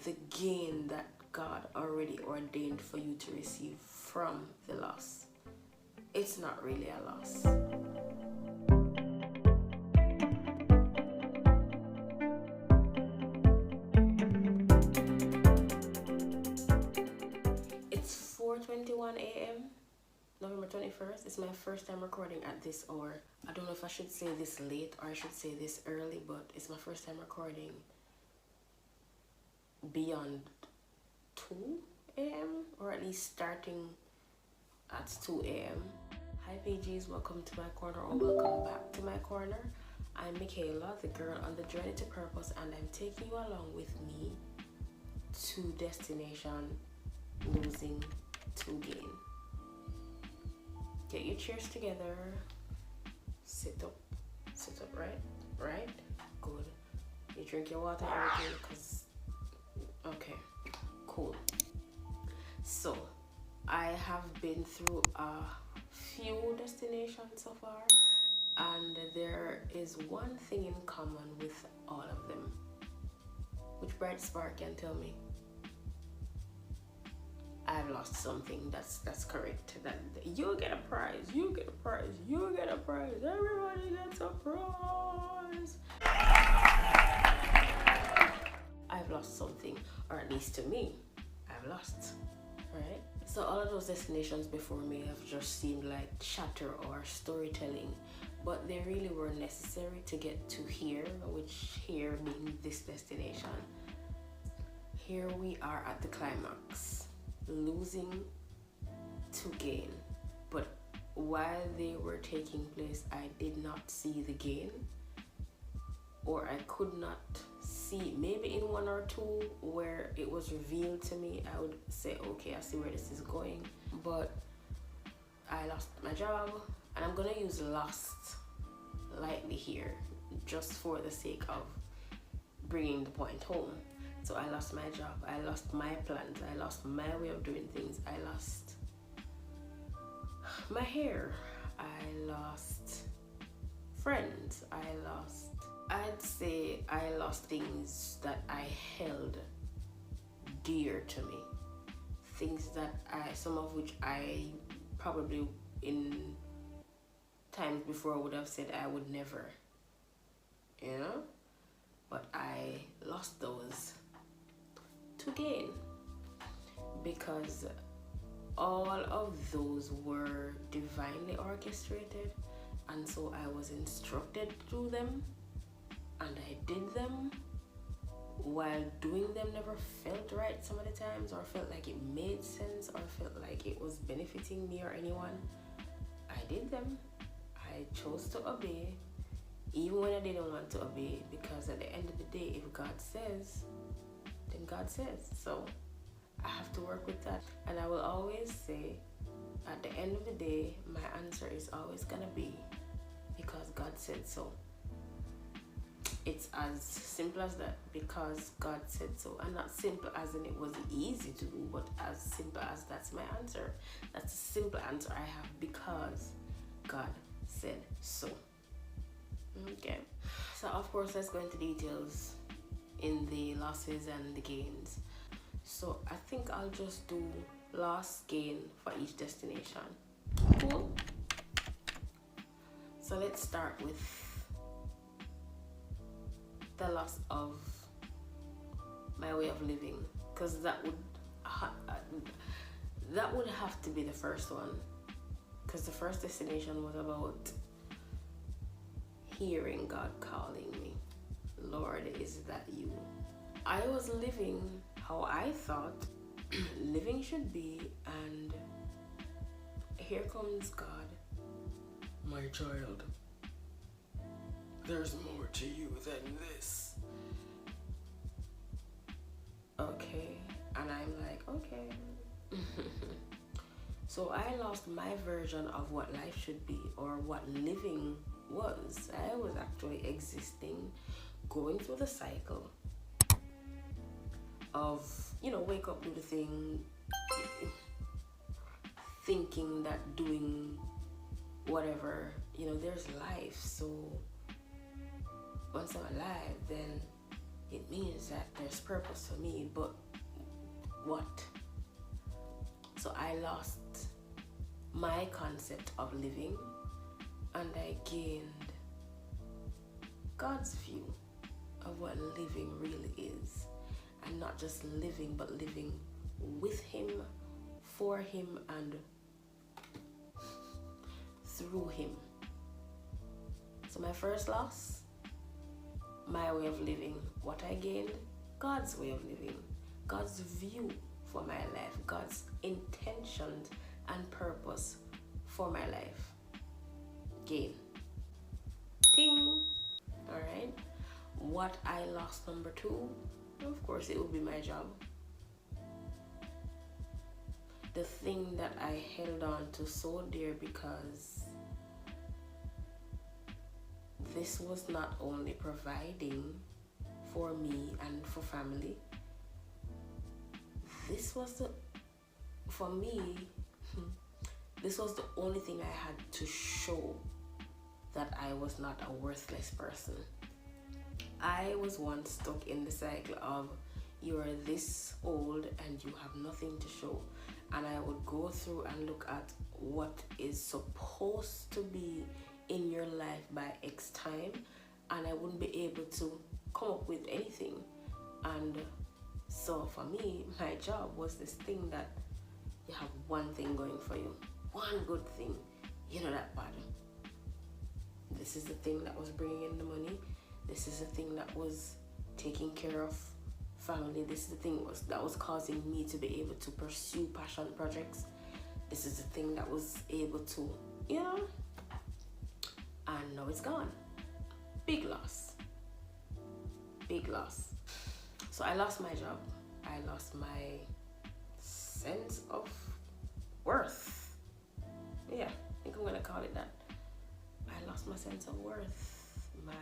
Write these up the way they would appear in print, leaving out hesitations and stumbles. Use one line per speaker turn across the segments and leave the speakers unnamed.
the gain that God already ordained for you to receive from the loss. It's not really a loss. It's 4:21 a.m. November 21st. It's my first time recording at this hour. I don't know if I should say this late or I should say this early, but it's my first time recording beyond 2 a.m. or at least starting at 2 a.m. Hi Peegees, welcome to my corner or welcome back to my corner. I'm Michaela, the girl on the journey to purpose, and I'm taking you along with me to destination losing to gain. Get your chairs together, sit up, right, good. You drink your water, everything, because, okay, cool. So, I have been through a few destinations so far, and there is one thing in common with all of them. Which bright spark can tell me? I've lost something. That's correct. That you get a prize. You get a prize. You get a prize. Everybody gets a prize. I've lost something, or at least to me, I've lost. Right? So all of those destinations before me have just seemed like chatter or storytelling, but they really were necessary to get to here, which here being this destination. Here we are at the climax. Losing to gain, but while they were taking place, I did not see the gain, or I could not see. Maybe in one or two where it was revealed to me, I would say, okay, I see where this is going. But I lost my job, and I'm gonna use lost lightly here, just for the sake of bringing the point home. So I lost my job, I lost my plans, I lost my way of doing things, I lost my hair, I lost friends, I'd say I lost things that I held dear to me. Things that some of which I probably in times before would have said I would never, you know? But I lost those to gain, because all of those were divinely orchestrated, and so I was instructed to do them, and I did them. While doing them never felt right some of the times, or felt like it made sense, or felt like it was benefiting me or anyone. I did them. I chose to obey, even when I didn't want to obey, because at the end of the day, if God says, then God says. So I have to work with that. And I will always say, at the end of the day, my answer is always gonna be, because God said so. It's as simple as that, because God said so. And not simple as in it was easy to do, but as simple as that's my answer. That's a simple answer I have, because God said so. Okay, so of course let's go into details in the losses and the gains. So I think I'll just do loss, gain for each destination. Cool. So let's start with the loss of my way of living, because that would have to be the first one, because the first destination was about hearing God calling me. Lord, is that you? I was living how I thought living should be, and here comes God. My child, there's more to you than this. Okay, and I'm like, okay. So I lost my version of what life should be, or what living was. I was actually existing, going through the cycle of, wake up, do the thing, thinking that doing whatever, there's life. So once I'm alive, then it means that there's purpose for me, but what? So I lost my concept of living, and I gained God's view of what living really is. And not just living, but living with Him, for Him, and through Him. So my first loss, my way of living. What I gained, God's way of living, God's view for my life, God's intentions and purpose for my life. Gain. Ting. Alright. What I lost, number 2, of course it would be my job. The thing that I held on to so dear, because this was not only providing for me and for family, this was the only thing I had to show that I was not a worthless person. I was once stuck in the cycle of, you are this old and you have nothing to show. And I would go through and look at what is supposed to be in your life by X time, and I wouldn't be able to come up with anything. And so for me, my job was this thing that you have one thing going for you, one good thing, you know that bad. This is the thing that was bringing in the money. This is the thing that was taking care of family. This is the thing that was causing me to be able to pursue passion projects. This is the thing that was able to, and now it's gone. Big loss. Big loss. So I lost my job. I lost my sense of worth. Yeah, I think I'm gonna call it that. I lost my sense of worth. My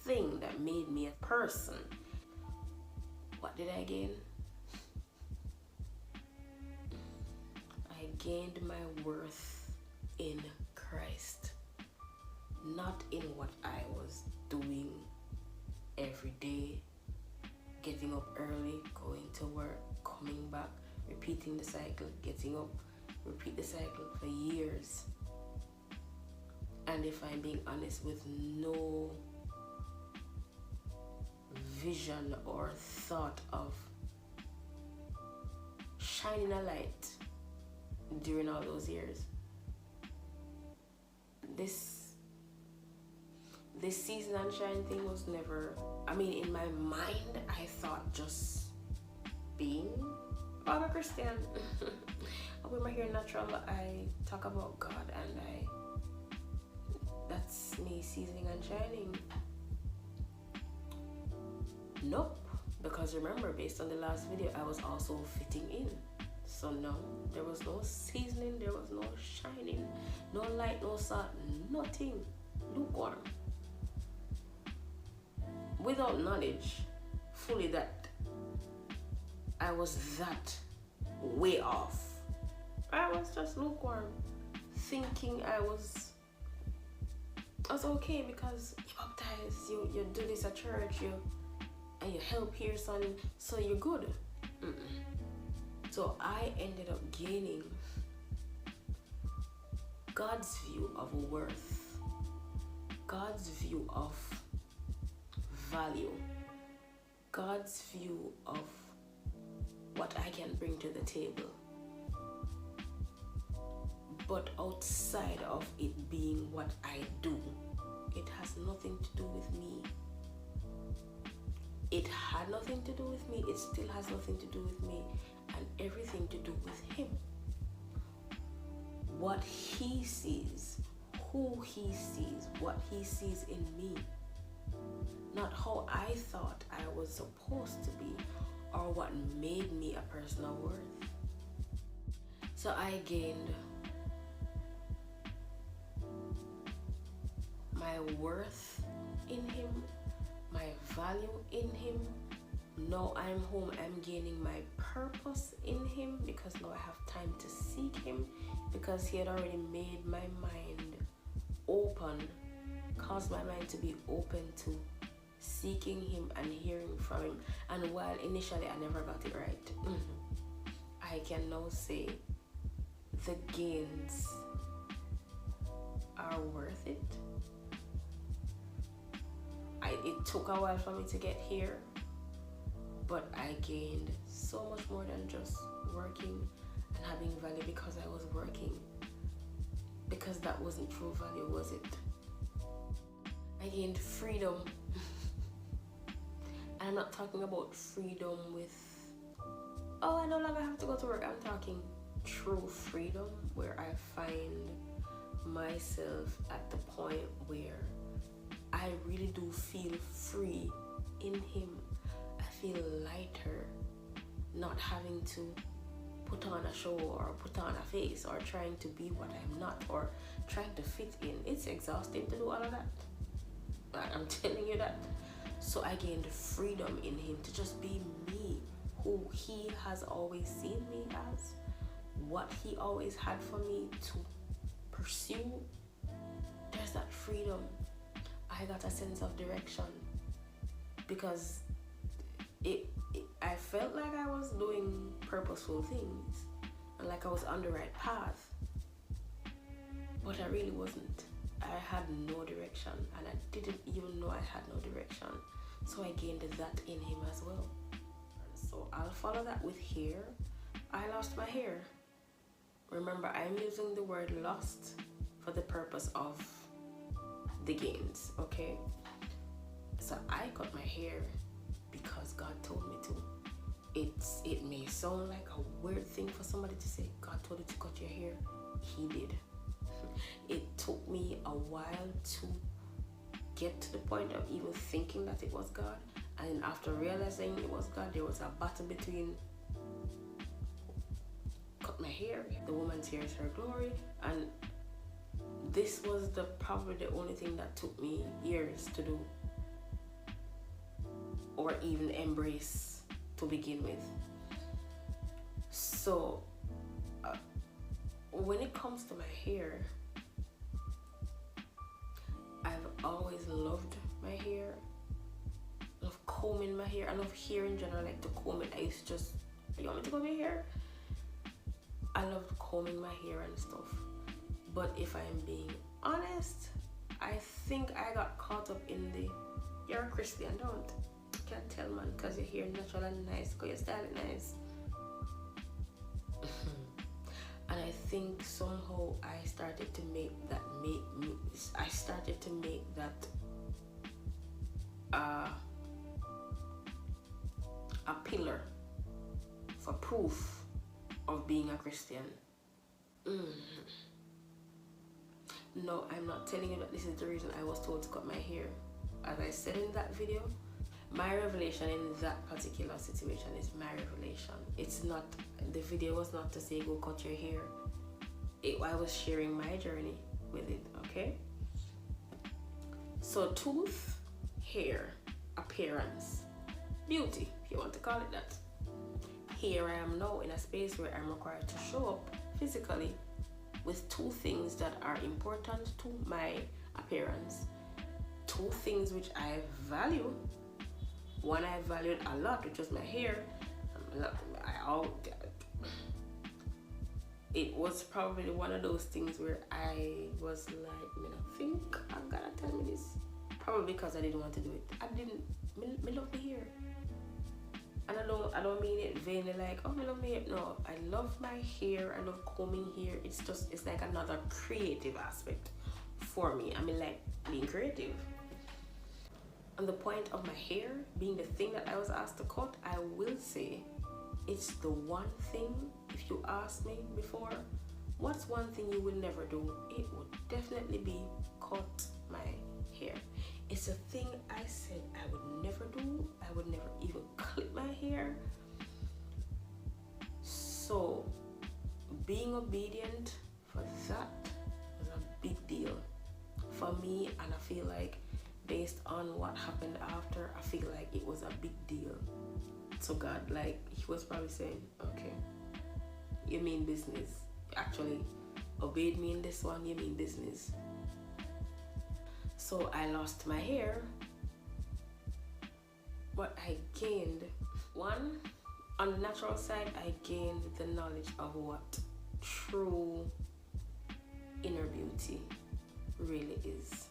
thing that made me a person. What did I gain? I gained my worth in Christ, not in what I was doing every day, getting up early, going to work, coming back, repeating the cycle, getting up, repeat the cycle for years. And if I'm being honest, with no vision or thought of shining a light during all those years. This season and shine thing was never, in my mind, I thought just being a Christian. With my hair natural, I talk about God, and that's me seasoning and shining. Nope, because remember, based on the last video, I was also fitting in. So no, there was no seasoning, there was no shining, no light, no salt, nothing. Lukewarm. Without knowledge fully that I was that way off. I was just lukewarm, thinking I was okay because you baptize, you do this at church, and you help here, son, so you're good. So I ended up gaining God's view of worth, God's view of value, God's view of what I can bring to the table. But outside of it being what I do, it has nothing to do with me. It had nothing to do with me, it still has nothing to do with me, and everything to do with Him. What He sees, who He sees, what He sees in me. Not how I thought I was supposed to be, or what made me a person of worth. So I gained my worth in Him, my value in Him. Now I'm home, I'm gaining my purpose in Him, because now I have time to seek Him, because He had already made my mind open, caused my mind to be open to seeking him and hearing from him. And while initially I never got it right, I can now say the gains are worth it. It took a while for me to get here, but I gained so much more than just working and having value because I was working. Because that wasn't true value, was it? I gained freedom. And I'm not talking about freedom with, oh, I no longer have to go to work. I'm talking true freedom where I find myself at the point where I really do feel free in him. I feel lighter, not having to put on a show or put on a face or trying to be what I'm not or trying to fit in. It's exhausting to do all of that. I'm telling you that. So I gained freedom in him to just be me, who he has always seen me as, what he always had for me to pursue. There's that freedom. I got a sense of direction because I felt like I was doing purposeful things and like I was on the right path, but I really wasn't. I had no direction and I didn't even know I had no direction. So I gained that in him as well. So I'll follow that with hair. I lost my hair. Remember, I'm using the word lost for the purpose of the gains, okay? So I cut my hair because God told me to. It may sound like a weird thing for somebody to say, God told you to cut your hair. He did. It took me a while to get to the point of even thinking that it was God. And after realizing it was God, there was a battle between cut my hair, the woman's hair is her glory, and this was probably the only thing that took me years to do or even embrace to begin with. So when it comes to my hair, I've always loved my hair. I love combing my hair. I love hair in general. I like to comb it. I used to just, you want me to comb your hair? I loved combing my hair and stuff. But if I'm being honest, I think I got caught up in the, you're a Christian, don't. Can't tell, man, because your hair natural and nice, because your style is nice. And I think somehow I started to make that a pillar for proof of being a Christian. No, I'm not telling you that this is the reason I was told to cut my hair. As I said in that video, my revelation in that particular situation is my revelation. It's not, the video was not to say go cut your hair. I was sharing my journey with it, okay? So tooth, hair, appearance, beauty, if you want to call it that. Here I am now in a space where I'm required to show up physically with two things that are important to my appearance. Two things which I value. One I valued a lot, which was my hair. It was probably one of those things where I was like, I think I'm gonna tell me this. Probably because I didn't want to do it. I love my hair. And I don't mean it vainly like, oh, I love my hair. No, I love my hair. I love combing hair. It's like another creative aspect for me. I mean, like being creative. On the point of my hair being the thing that I was asked to cut, I will say it's the one thing, if you asked me before, what's one thing you will never do? It would definitely be cut my hair. It's a thing I said I would never do. I would never even clip my hair. So being obedient for that was a big deal for me, and I feel like based on what happened after, I feel like it was a big deal to God. Like he was probably saying, okay, you mean business. You actually obeyed me in this one, you mean business. So I lost my hair what I gained. One, on the natural side, I gained the knowledge of what true inner beauty really is.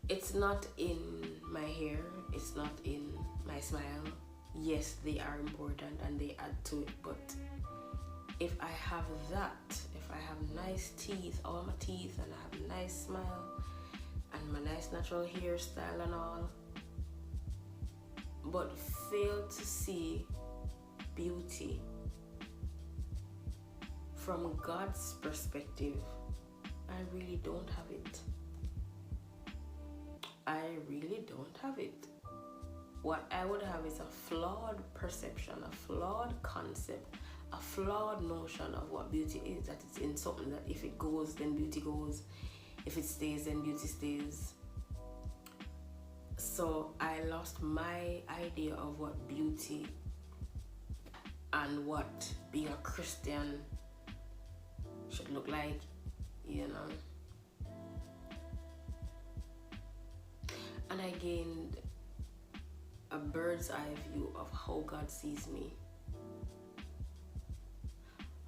It's not in my hair, it's not in my smile. Yes, they are important and they add to it, but if I have that, if I have nice teeth, all my teeth, and I have a nice smile and my nice natural hairstyle and all, but fail to see beauty from God's perspective, I really don't have it. I really don't have it. What I would have is a flawed perception, a flawed concept, a flawed notion of what beauty is, that it's in something that if it goes, then beauty goes. If it stays, then beauty stays. So I lost my idea of what beauty and what being a Christian should look like, you know. And I gained a bird's eye view of how God sees me,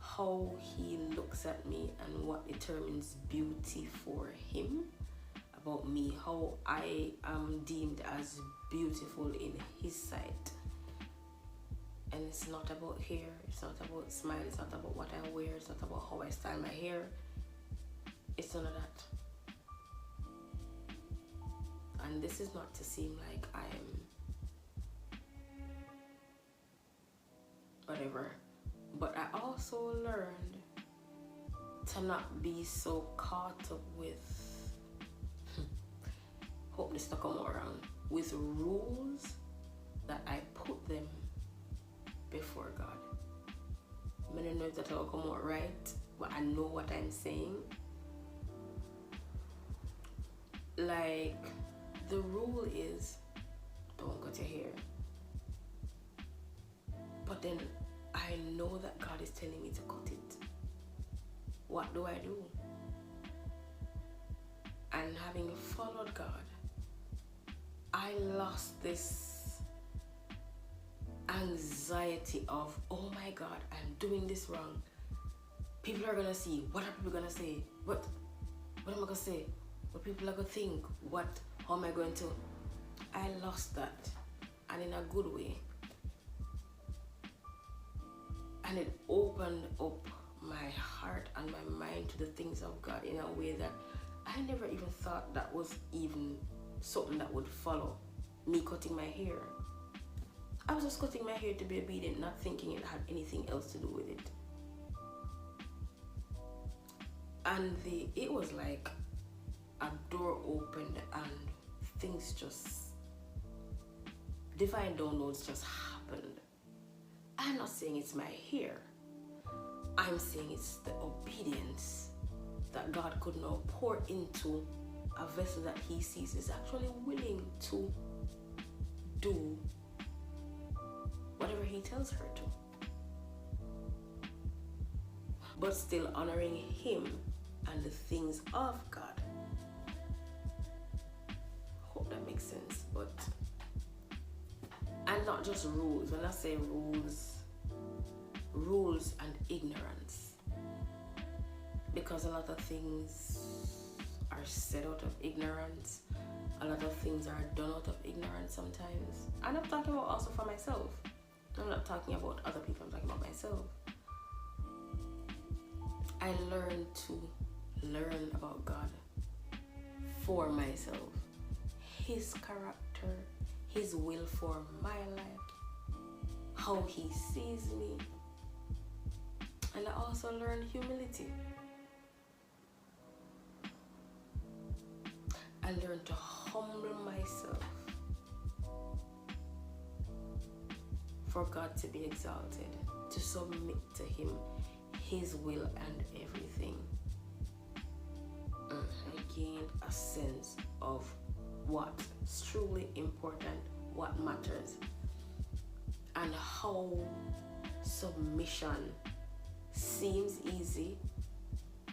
how he looks at me, and what determines beauty for him about me, how I am deemed as beautiful in his sight. And it's not about hair, it's not about smile, it's not about what I wear, it's not about how I style my hair. It's none of that. And this is not to seem like I am whatever, but I also learned to not be so caught up with hope this not come around, with rules that I put them before God. I don't know if that will come out right, but I know what I'm saying. Like, the rule is don't cut your hair, but then I know that God is telling me to cut it. What do I do? And having followed God, I lost this anxiety of, oh my God, I'm doing this wrong. People are gonna see. What are people gonna say? What am I gonna say? What people are gonna think? How am I going to? I lost that, and in a good way. And it opened up my heart and my mind to the things of God in a way that I never even thought that was even something that would follow me cutting my hair. I was just cutting my hair to be obedient, not thinking it had anything else to do with it. And it was like a door opened and things just, divine downloads just happened. I'm not saying it's my hair. I'm saying it's the obedience that God could now pour into a vessel that he sees is actually willing to do whatever he tells her to, but still honoring him and the things of God. Hope that makes sense. But and not just rules. When I say rules and ignorance, because a lot of things are said out of ignorance. A lot of things are done out of ignorance sometimes. And I'm talking about also for myself. I'm not talking about other people, I'm talking about myself. I learned to learn about God for myself. His character, his will for my life, how he sees me. And I also learned humility. I learned to humble myself for God to be exalted, to submit to him, his will and everything. I gained a sense of what's truly important, what matters, and how submission seems easy,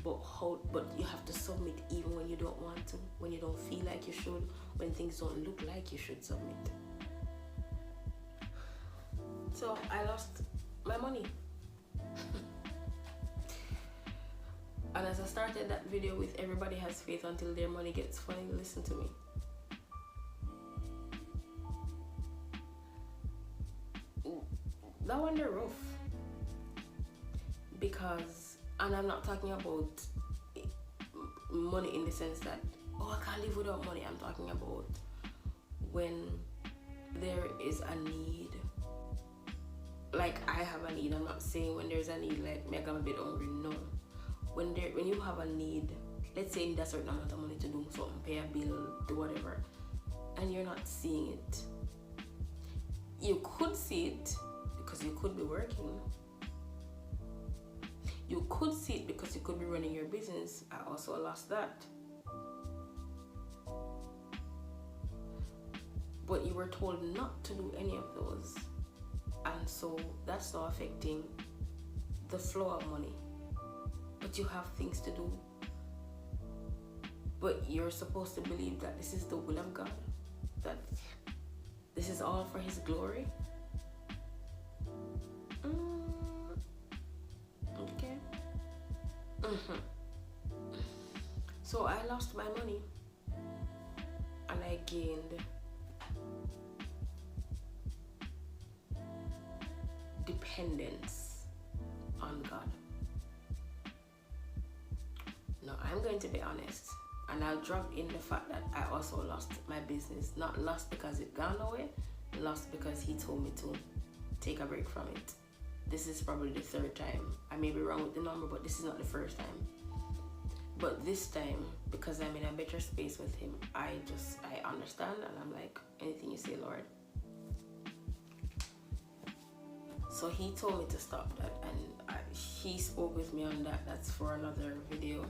but you have to submit even when you don't want to, when you don't feel like you should, when things don't look like you should submit. So I lost my money. And as I started that video with everybody has faith until their money gets funny, listen to me. That one they're rough. Because, and I'm not talking about money in the sense that, oh, I can't live without money. I'm talking about when there is a need. Like I have a need. I'm not saying when there's a need like me I'm a bit hungry. No. When you have a need, let's say you need a certain amount of money to do something, pay a bill, do whatever, and you're not seeing it. You could see it because you could be working. You could see it because you could be running your business. I also lost that. But you were told not to do any of those. And so that's not affecting the flow of money. But you have things to do. But you're supposed to believe that this is the will of God. That this is all for His glory. Okay. So I lost my money. And I gained dependence on God. Now I'm going to be honest, and I'll drop in the fact that I also lost my business. Not lost because it gone away, lost because He told me to take a break from it. This is probably the third time. I may be wrong with the number, but this is not the first time. But this time, because I'm in a better space with Him, I understand, and I'm like, anything you say, Lord. So He told me to stop that, and He spoke with me on that. That's for another video.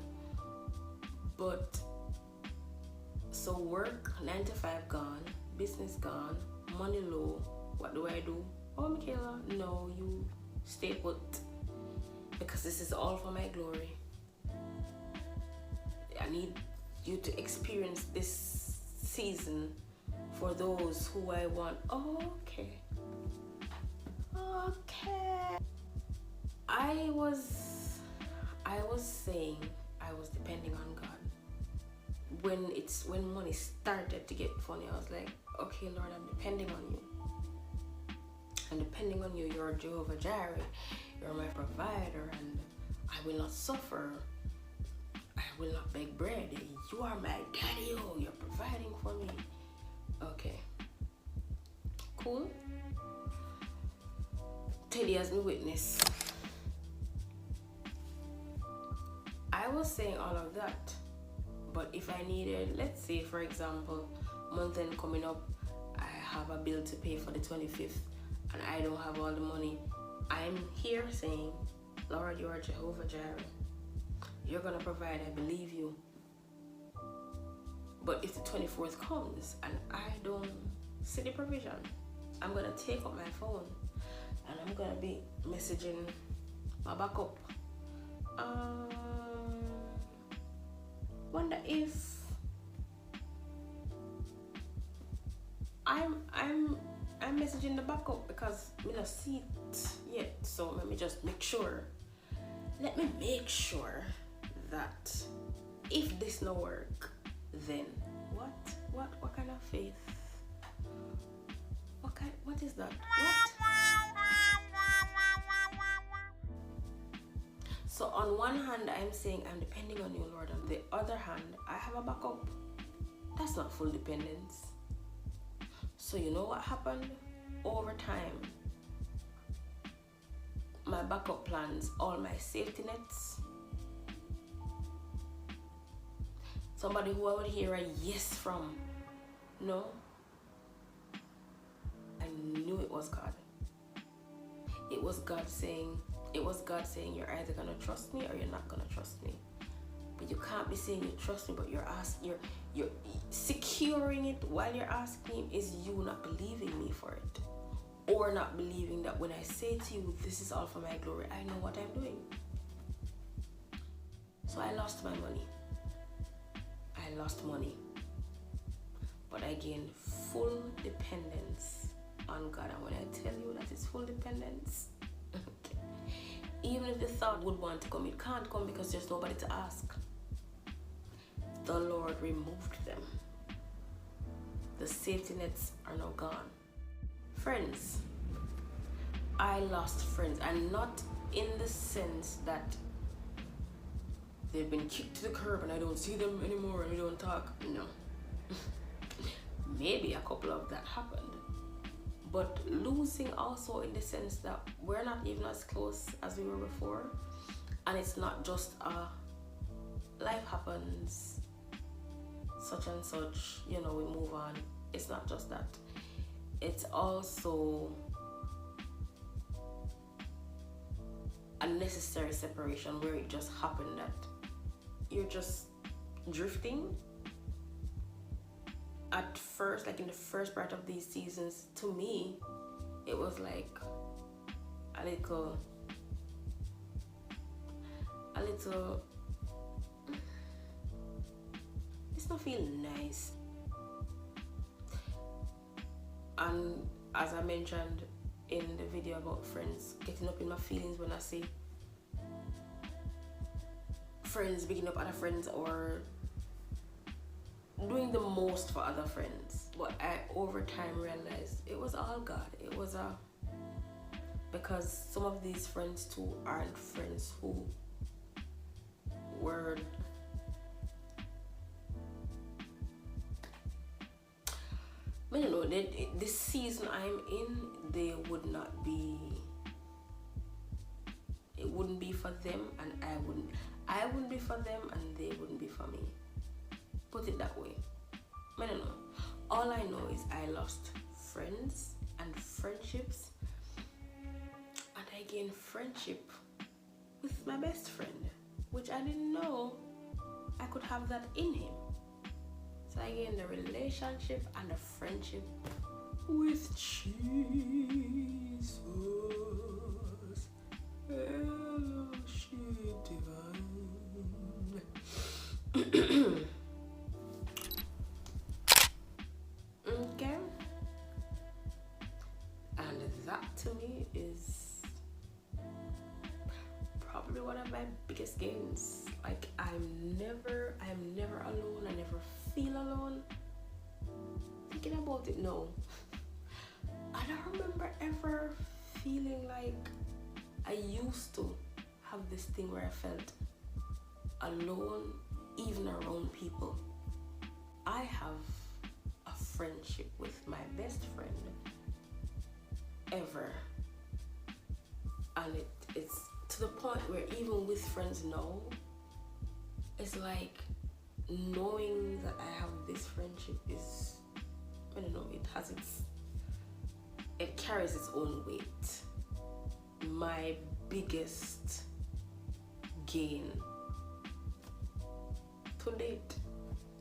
But so work, 9 to 5 gone, business gone, money low. What do I do? Oh, Michaela, no, you stay put, because this is all for my glory. I need you to experience this season for those who I want. Okay. I was saying I was depending on God. When money started to get funny, I was like, okay, Lord, I'm depending on you. I'm depending on you. You're Jehovah Jireh. You're my provider, and I will not suffer. I will not beg bread. You are my daddy. Oh, you're providing for me. Okay. Cool. Teddy as my witness. I was saying all of that, but if I needed, let's say for example, month end coming up, I have a bill to pay for the 25th and I don't have all the money, I'm here saying, Lord, you are Jehovah Jireh. You're gonna provide, I believe you. But if the 24th comes and I don't see the provision, I'm gonna take up my phone and I'm gonna be messaging my backup. Wonder if I'm messaging the backup because we don't see it yet. So let me just make sure. Let me make sure that if this no work, then what kind of faith? What is that? What? So on one hand, I'm saying I'm depending on you, Lord. On the other hand, I have a backup. That's not full dependence. So you know what happened? Over time, my backup plans, all my safety nets, somebody who I would hear a yes from, no, I knew it was God. It was God saying, you're either gonna trust me or you're not gonna trust me. But you can't be saying you trust me, but you're securing it while you're asking Him is you not believing me for it. Or not believing that when I say to you, this is all for my glory, I know what I'm doing. So I lost my money. I lost money. But I gained full dependence on God. And when I tell you that is full dependence. Okay. Even if the thought would want to come, it can't come because there's nobody to ask. The Lord removed them. The safety nets are now gone. Friends. I lost friends, and not in the sense that they've been kicked to the curb and I don't see them anymore and we don't talk. No. Maybe a couple of that happened. But losing also in the sense that we're not even as close as we were before. And it's not just life happens, such and such, we move on. It's not just that. It's also a necessary separation where it just happened that you're just drifting. At first, like in the first part of these seasons, to me, it was like a little, it's not feeling nice. And as I mentioned in the video about friends, getting up in my feelings when I see friends picking up other friends or doing the most for other friends. But I over time realized it was all God. It was because some of these friends too aren't friends who were I don't know, this season I'm in, they would not be, it wouldn't be for them, and I wouldn't be for them, and they wouldn't be for me. Put it that way. I don't know. All I know is I lost friends and friendships, and I gained friendship with my best friend, which I didn't know I could have that in him. So I gained a relationship and a friendship with Jesus. Fellowship divine. Okay. And that to me is probably one of my biggest gains. Like I am never alone. I never feel alone. Thinking about it now, I don't remember ever feeling like I used to have this thing where I felt alone even around people. I have a friendship with my best friend ever, and it's to the point where even with friends now, it's like knowing that I have this friendship is, I don't know, it carries its own weight. My biggest gain to date,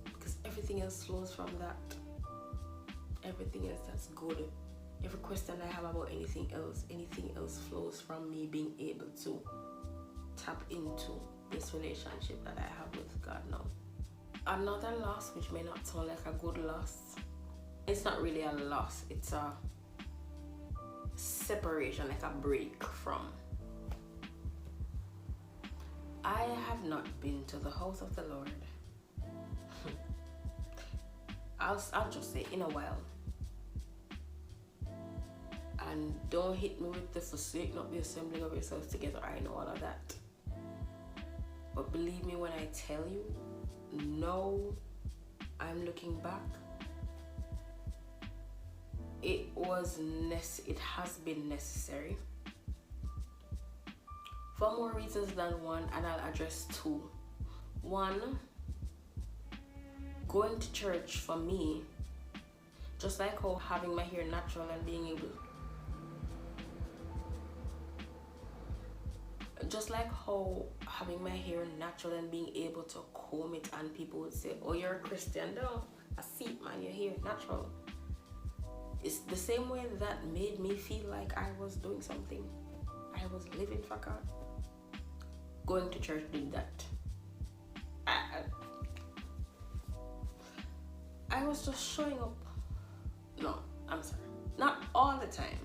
because everything else flows from that. Everything else that's good. Every question I have about anything else flows from me being able to tap into this relationship that I have with God now. Another loss, which may not sound like a good loss, it's not really a loss, it's a separation, like a break from. I have not been to the house of the Lord. I'll just say in a while. And don't hit me with the forsake not the assembling of yourselves together. I know all of that. But believe me when I tell you, now I'm looking back, it has been necessary for more reasons than one, and I'll address two. One, going to church for me, just like how having my hair natural and being able, just like how having my hair natural and being able to comb it, and people would say, oh, you're a Christian. No, I see it, man, your hair natural. It's the same way that made me feel like I was doing something. I was living for God. Going to church did that. I was just showing up. No, I'm sorry. Not all the time.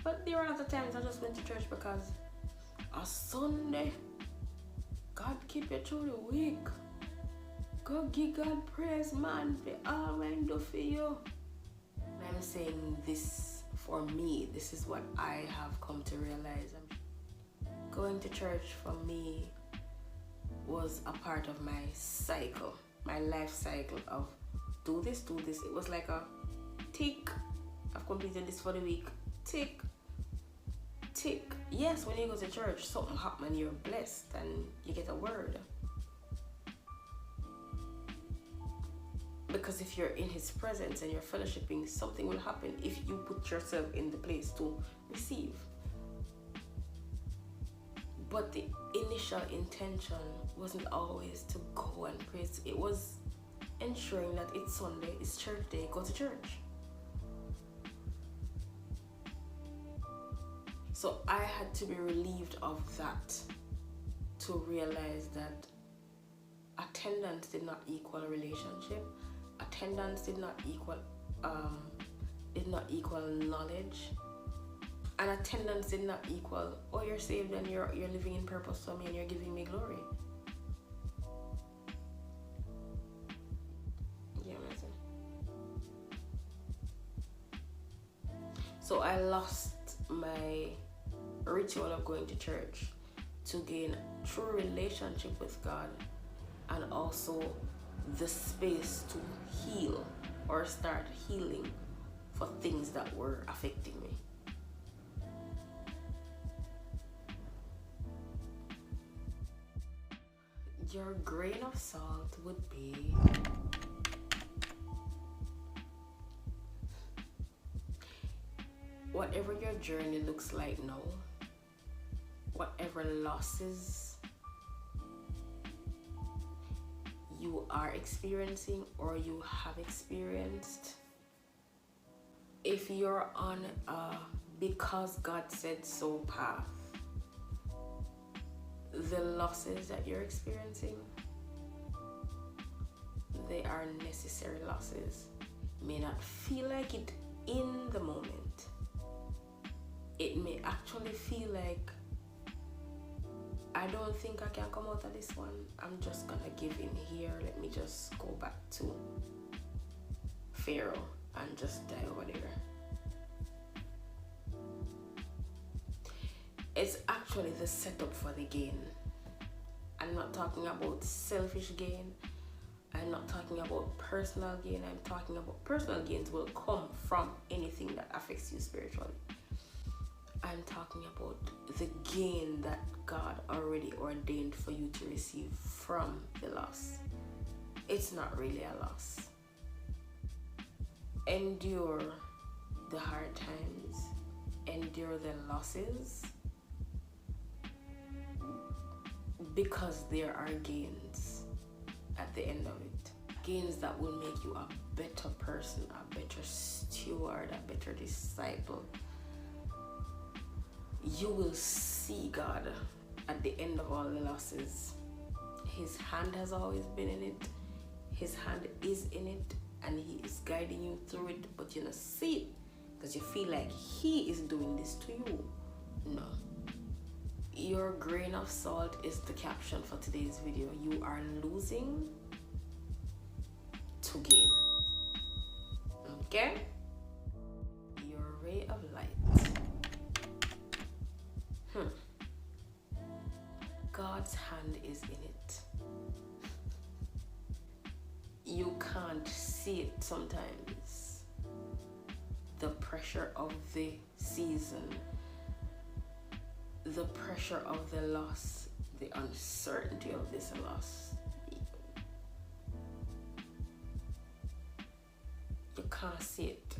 But there lot of times I just went to church because a Sunday, God keep you through the week. Go give God praise, man, for all I do for you. I'm saying this for me. This is what I have come to realize. Going to church for me was a part of my cycle, my life cycle of do this. It was like a tick. I've completed this for the week. Tick. Yes, when you go to church, something happens and you're blessed and you get a word. Because if you're in his presence and you're fellowshipping, something will happen if you put yourself in the place to receive. But the initial intention wasn't always to go and praise. It was ensuring that it's Sunday, it's church day, go to church. So I had to be relieved of that to realize that attendance did not equal relationship. Attendance did not equal knowledge. And attendance did not equal, oh, you're saved and you're living in purpose for me and you're giving me glory. Yeah, amazing. So I lost my ritual of going to church to gain true relationship with God and also the space to heal or start healing for things that were affecting me. Your grain of salt would be whatever your journey looks like now, whatever losses you are experiencing or you have experienced, if you're on a because God said so path, the losses that you're experiencing, they are necessary losses. May not feel like it in the moment. It may actually feel like, I don't think I can come out of this one. I'm just gonna give in here. Let me just go back to Pharaoh and just die over there. It's actually the setup for the gain. I'm not talking about selfish gain. I'm not talking about personal gain. I'm talking about personal gains will come from anything that affects you spiritually. I'm talking about the gain that God already ordained for you to receive from the loss. It's not really a loss. Endure the hard times, endure the losses, because there are gains at the end of it. Gains that will make you a better person, a better steward, a better disciple. You will see God at the end of all the losses. His hand has always been in it. His hand is in it and he is guiding you through it, but you don't see it because you feel like he is doing this to you. No. Your grain of salt is the caption for today's video. You are losing to gain. Okay? Your ray of light. God's hand is in it. You can't see it sometimes. The pressure of the season, the pressure of the loss, the uncertainty of this loss. You can't see it.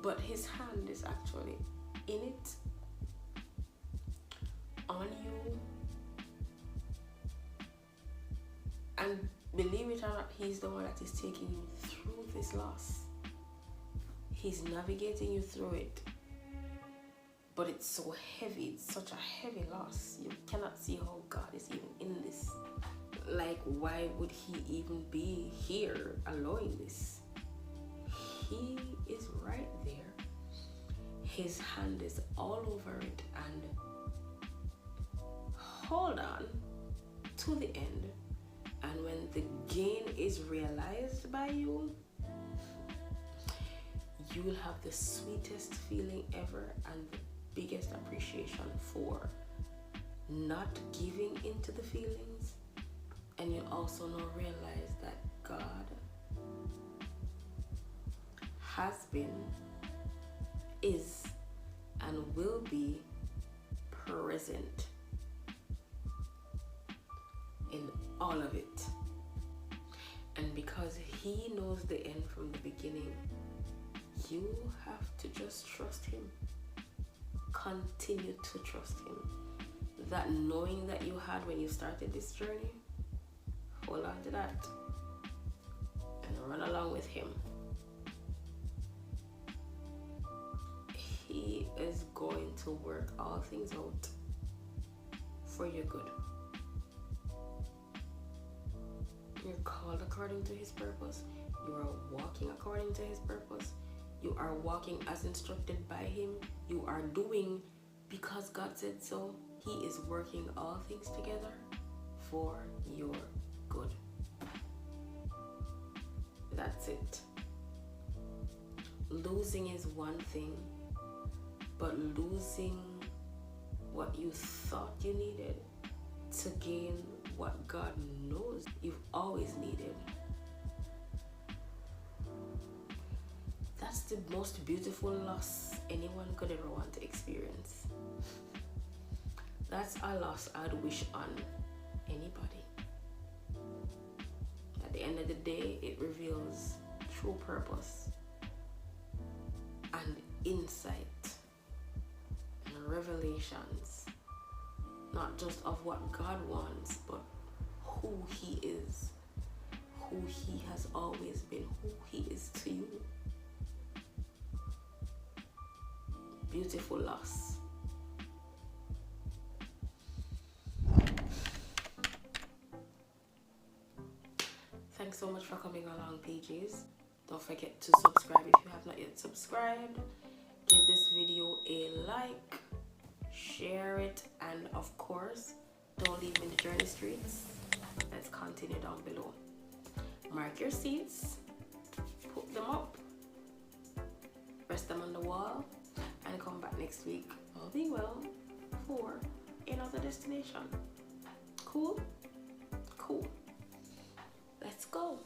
But his hand is actually in it, on you. And believe it or not, he's the one that is taking you through this loss. He's navigating you through it. But it's so heavy, it's such a heavy loss. You cannot see how God is even in this. Like, why would he even be here allowing this? He is right there. his hand is all over it, and hold on to the end. And when the gain is realized by you, you will have the sweetest feeling ever and the biggest appreciation for not giving into the feelings. And you also now realize that God has been, is, and will be present in all of it. And because he knows the end from the beginning, you have to just trust him. Continue to trust him. That knowing that you had when you started this journey, hold on to that and run along with him. He is going to work all things out for your good. You're called according to his purpose. You are walking according to his purpose. You are walking as instructed by him. You are doing because God said so. He is working all things together for your good. That's it. Losing is one thing, but losing what you thought you needed to gain what God knows you've always needed. That's the most beautiful loss anyone could ever want to experience. That's a loss I'd wish on anybody. At the end of the day, it reveals true purpose and insight and revelations, not just of what God wants, but who he is, who he has always been, who he is to you. Beautiful loss. Thanks so much for coming along, Peegees. Don't forget to subscribe if you have not yet subscribed. Give this video a like, share it, and of course, don't leave me in the journey streets. Let's continue down below. Mark your seats, put them up, rest them on the wall, and come back next week, all being well, for another destination. Cool? Cool. Let's go.